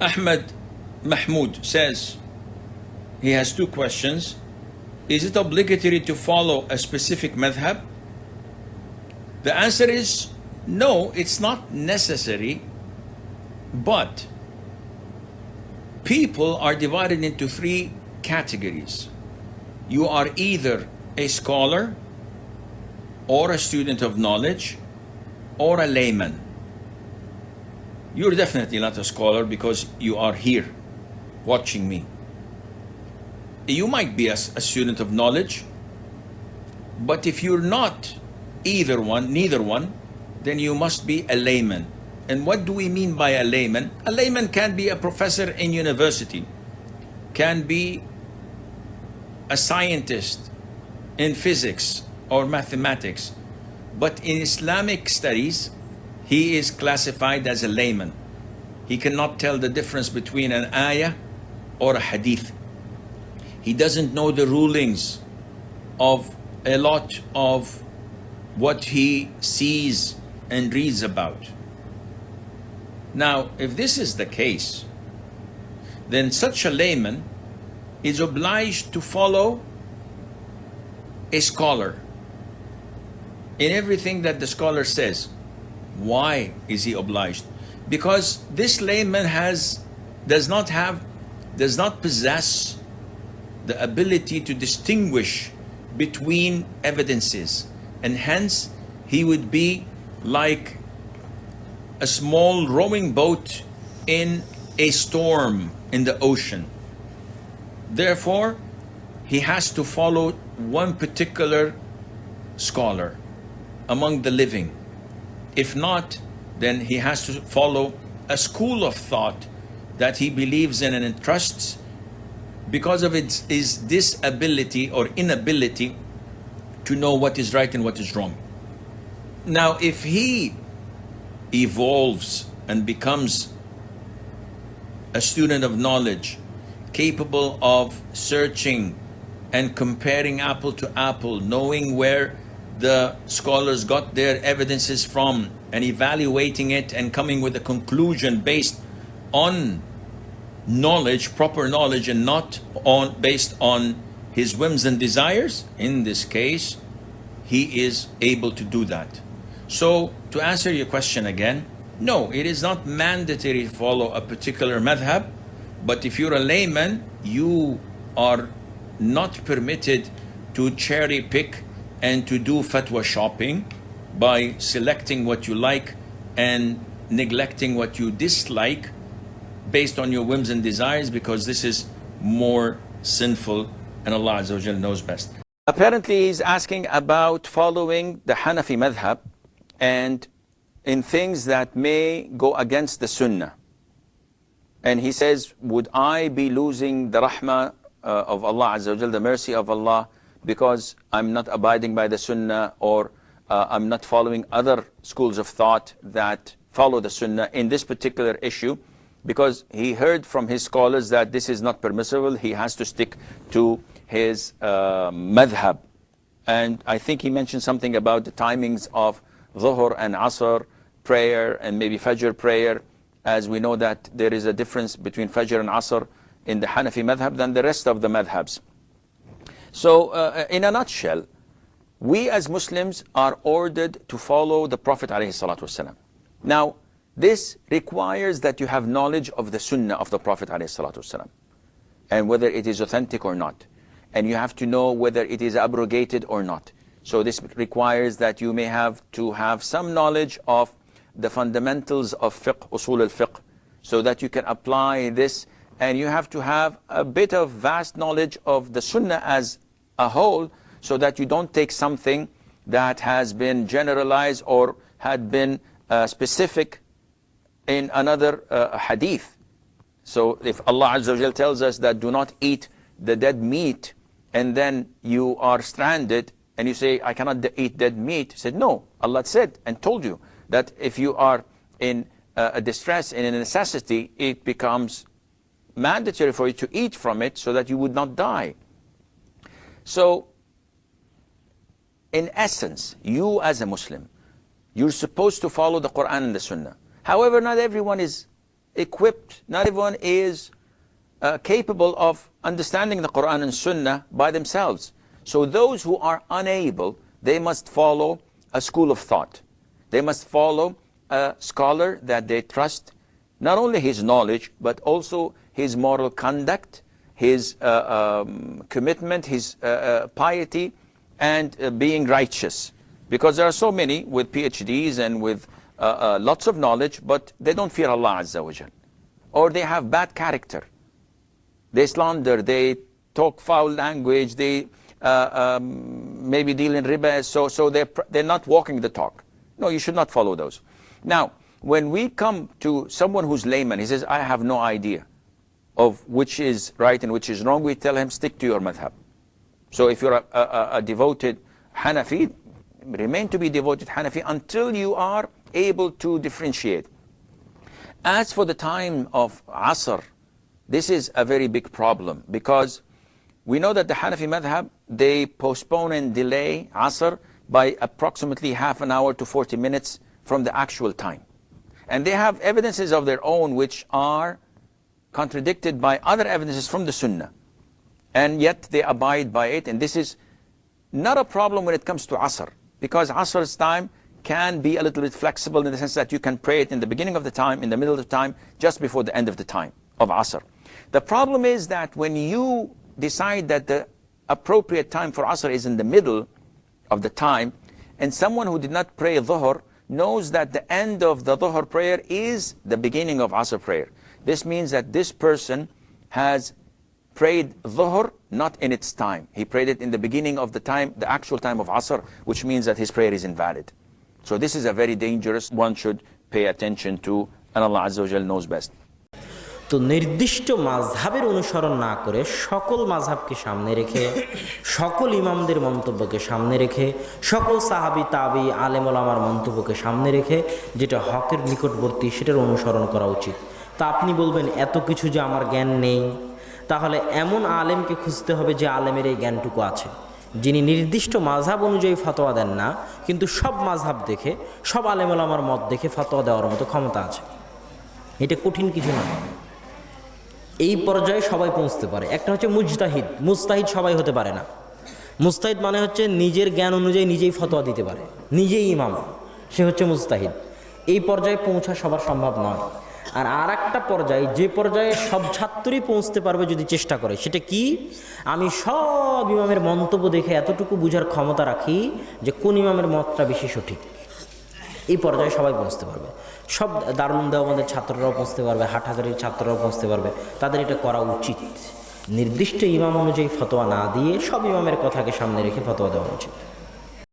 Ahmed Mahmoud says he has two questions. Is it obligatory to follow a specific madhab? The answer is no, it's not necessary, but people are divided into three categories. You are either a scholar or a student of knowledge or a layman. You're definitely not a scholar because you are here watching me. You might be a student of knowledge, but if you're not neither one, then you must be a layman. And what do we mean by a layman? A layman can be a professor in university, can be a scientist in physics or mathematics, but in Islamic studies, he is classified as a layman. He cannot tell the difference between an ayah or a hadith. He doesn't know the rulings of a lot of what he sees and reads about. Now, if this is the case, then such a layman is obliged to follow a scholar in everything that the scholar says. Why is he obliged? Because this layman does not possess the ability to distinguish between evidences, and hence he would be like a small rowing boat in a storm in the ocean. Therefore, he has to follow one particular scholar among the living. If not, then he has to follow a school of thought that he believes in and entrusts because of his disability or inability to know what is right and what is wrong. Now, if he evolves and becomes a student of knowledge, capable of searching and comparing apple to apple, knowing where the scholars got their evidences from and evaluating it and coming with a conclusion based on knowledge, proper knowledge, and not based on his whims and desires, in this case, he is able to do that. So, to answer your question again, no, it is not mandatory to follow a particular madhab, but if you're a layman, you are not permitted to cherry pick and to do fatwa shopping by selecting what you like and neglecting what you dislike based on your whims and desires, because this is more sinful and Allah Azza wa Jalla knows best. Apparently he's asking about following the Hanafi madhab and in things that may go against the Sunnah. And he says, would I be losing the rahmah of Allah Azza wa Jalla, the mercy of Allah, because I'm not abiding by the Sunnah, or I'm not following other schools of thought that follow the Sunnah in this particular issue? Because he heard from his scholars that this is not permissible, he has to stick to his madhab. And I think he mentioned something about the timings of Dhuhr and Asr prayer and maybe Fajr prayer, as we know that there is a difference between Fajr and Asr in the Hanafi madhab than the rest of the madhabs. So in a nutshell, we as Muslims are ordered to follow the Prophet ﷺ. Now, this requires that you have knowledge of the Sunnah of the Prophet ﷺ, and whether it is authentic or not. And you have to know whether it is abrogated or not. So this requires that you may have to have some knowledge of the fundamentals of fiqh, usul al-fiqh, so that you can apply this. And you have to have a bit of vast knowledge of the Sunnah as a whole, so that you don't take something that has been generalized or had been specific in another hadith. So if Allah Azza wa Jal tells us that do not eat the dead meat, and then you are stranded and you say, I cannot eat dead meat, he said, no, Allah said and told you that if you are in a distress, in a necessity, it becomes mandatory for you to eat from it so that you would not die. So in essence, you as a Muslim, you're supposed to follow the Quran and the Sunnah. However, not everyone is equipped, not everyone is capable of understanding the Quran and Sunnah by themselves. So those who are unable, they must follow a school of thought. They must follow a scholar that they trust, not only his knowledge, but also his moral conduct, his commitment, his piety, and being righteous. Because there are so many with PhDs and with lots of knowledge, but they don't fear Allah Azza wa Jal. Or they have bad character. They slander, they talk foul language, they maybe deal in riba, so they're not walking the talk. No, you should not follow those. Now, when we come to someone who's layman, he says, I have no idea of which is right and which is wrong, we tell him, stick to your madhab. So if you're a devoted Hanafi, remain to be devoted Hanafi until you are able to differentiate. As for the time of Asr, this is a very big problem, because we know that the Hanafi madhab, they postpone and delay Asr by approximately half an hour to 40 minutes from the actual time. And they have evidences of their own which are contradicted by other evidences from the Sunnah. And yet they abide by it. And this is not a problem when it comes to Asr, because Asr's time can be a little bit flexible in the sense that you can pray it in the beginning of the time, in the middle of the time, just before the end of the time of Asr. The problem is that when you decide that the appropriate time for Asr is in the middle of the time, and someone who did not pray Dhuhr knows that the end of the Dhuhr prayer is the beginning of Asr prayer. This means that this person has prayed Dhuhr not in its time. He prayed it in the beginning of the time, the actual time of Asr, which means that his prayer is invalid. So this is a very dangerous, one should pay attention to, and Allah Azza wa Jal knows best. তো নির্দিষ্ট মাযহাবের অনুসরণ না করে সকল মাযহাবকে সামনে রেখে, সকল ইমামদের মন্তব্যকে সামনে রেখে, সকল সাহাবী তাবী আলেম ওলামার মন্তব্যকে সামনে রেখে যেটা হকের নিকটবর্তী সেটার অনুসরণ করা উচিত। তা আপনি বলবেন এত কিছু যে আমার জ্ঞান নেই, তাহলে এমন আলেমকে খুঁজতে হবে যে আলেমের এই জ্ঞানটুকু আছে, যিনি নির্দিষ্ট মাযহাব অনুযায়ী ফতোয়া দেন না, কিন্তু সব মাযহাব দেখে, সব আলেম ওলামার মত দেখে ফতোয়া দেওয়ার মতো ক্ষমতা আছে। এটা কঠিন কিছু না। এই পর্যায়ে সবাই পৌঁছতে পারে। একটা হচ্ছে মুজতাহিদ। মুজতাহিদ সবাই হতে পারে না। মুজতাহিদ মানে হচ্ছে নিজের জ্ঞান অনুযায়ী নিজেই ফতোয়া দিতে পারে, নিজেই ইমাম, সে হচ্ছে মুজতাহিদ। এই পর্যায়ে পৌঁছা সবার সম্ভব নয়। আর একটা পর্যায়ে, যে পর্যায়ে সব ছাত্রই পৌঁছতে পারবে যদি চেষ্টা করে, সেটা কি? আমি সব ইমামের মন্তব্য দেখে এতটুকু বুঝার ক্ষমতা রাখি যে কোন ইমামের মতটা বেশি সঠিক। এই পর্যায়ে সবাই পৌঁছতে পারবে। সব দারুল দেওবন্দের ছাত্ররাও পৌঁছতে পারবে, হাটহাজারীর ছাত্ররাও পৌঁছতে পারবে। তাদের এটা করা উচিত। নির্দিষ্ট ইমাম অনুযায়ী ফতোয়া না দিয়ে সব ইমামের কথাকে সামনে রেখে ফতোয়া দেওয়া উচিত।